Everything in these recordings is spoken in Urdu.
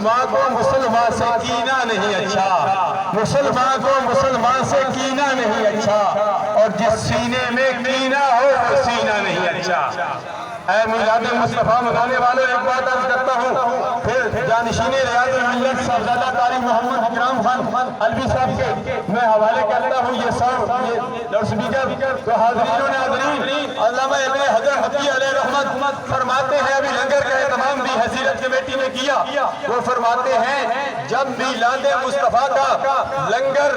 مسلمان کو مسلمان سے کینہ نہیں اچھا، مسلمان کو مسلمان سے کینہ نہیں اچھا، اور جس سینے میں کینہ ہو وہ سینہ نہیں اچھا۔ اے میلاد مصطفیٰ منانے والوں، ایک بات عرض کرتا ہوں، پھر جانشین ریاض الملت صاحبزادہ قاری محمد اکرام خان الوی صاحب کے میں حوالے کرتا ہوں یہ لاؤڈ سپیکر۔ تو حاضرین و ناظرین، علامہ ابن حجر حفیظ علیہ رحمت فرماتے ہیں، ابھی لنگر کا اہتمام بھی حضرت کمیٹی نے کیا، وہ فرماتے ہیں جب میلاد مصطفیٰ کا لنگر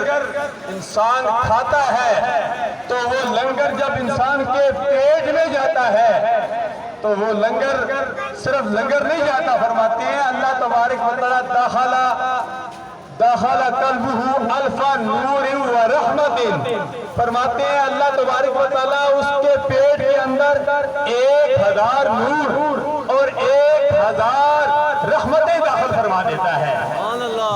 انسان کھاتا ہے تو وہ لنگر جب انسان کے پیٹ میں جاتا ہے تو وہ لنگر صرف لنگر نہیں جاتا، فرماتے ہیں اللہ تبارک و تعالی داخل قلبہ الف نور و رحمت، فرماتے ہیں اللہ تبارک و تعالی اس کے پیٹ کے اندر 1000 نور اور 1000 رحمتیں داخل فرما دیتا ہے۔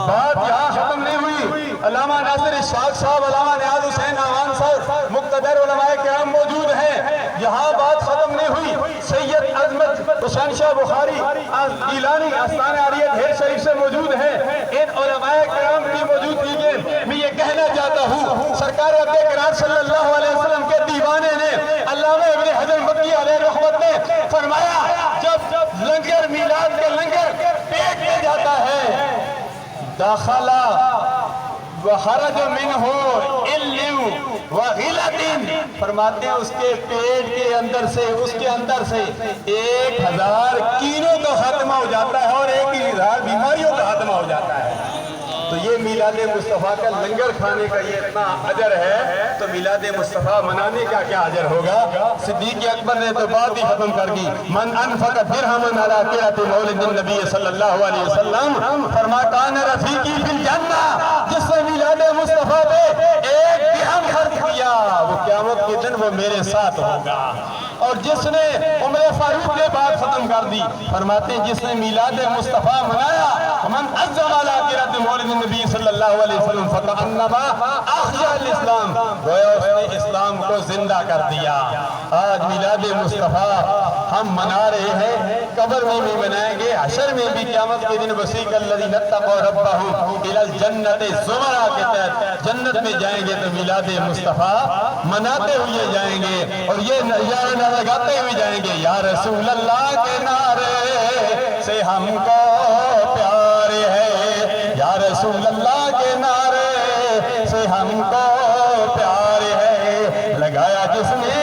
بات یہاں ختم نہیں ہوئی، علامہ ناصر اشفاق صاحب، علامہ نیاز حسین اعوان صاحب، مقتدر علماء کرام موجود ہیں، یہاں بات ختم نہیں ہوئی۔ سید عظمت حسین شاہ بخاری گیلانی آستان عالیہ ڈھیر شریف سے موجود ہیں، ان علماء کرام کی موجودگی میں میں یہ کہنا چاہتا ہوں، سرکار عبد قرار صلی اللہ علیہ وسلم کے دیوانے نے علامہ ابن حجر مکی علیہ رحمت نے فرمایا جب لنگر میلاد کے لنگر پیٹ میں جاتا ہے داخلہ وخرج منہ علم وغلط، فرماتے ہیں اس کے پیٹ کے اندر سے، اس کے اندر سے 1000 کینوں کا خاتمہ ہو جاتا ہے اور 1000 بیماریوں کا خاتمہ ہو جاتا ہے۔ تو یہ میلاد مصطفیٰ کا لنگر کھانے کا یہ اتنا اجر ہے، تو میلاد مصطفیٰ منانے کا کیا اجر ہوگا؟ صدیق اکبر نے تو بات ہی ختم کر دی، من انفق درہما علی قرۃ مولد النبی صلی اللہ علیہ وسلم فرمایا کان رفیقی فی الجنہ، جس نے میلاد مصطفیٰ پہ 1 درہم خرچ کیا وہ قیامت کے دن وہ میرے ساتھ ہوگا۔ اور جس نے عمر فاروق نے بات ختم کر دی، فرماتے ہیں جس نے میلاد مصطفیٰ منایا من عظم علی قرۃ مولد النبی صلی اللہ علیہ وسلم فکأنما احیا الاسلام، گویا اس نے اسلام کو زندہ کر دیا۔ آج میلاد مصطفیٰ ہم منا رہے ہیں، قبر میں بھی منائیں گے، حشر میں بھی، قیامت کے دن وسیق الذین اتقوا ربہم الی الجنۃ زمرا کے تحت جنت میں جائیں گے تو میلاد مصطفیٰ مناتے ہوئے جائیں گے، اور یہ نعرہ لگاتے ہوئے جائیں گے، یا رسول اللہ کے نعرے سے ہم کو پیار ہے، یا رسول اللہ کے نعرے سے ہم کو پیار ہے، لگایا جس نے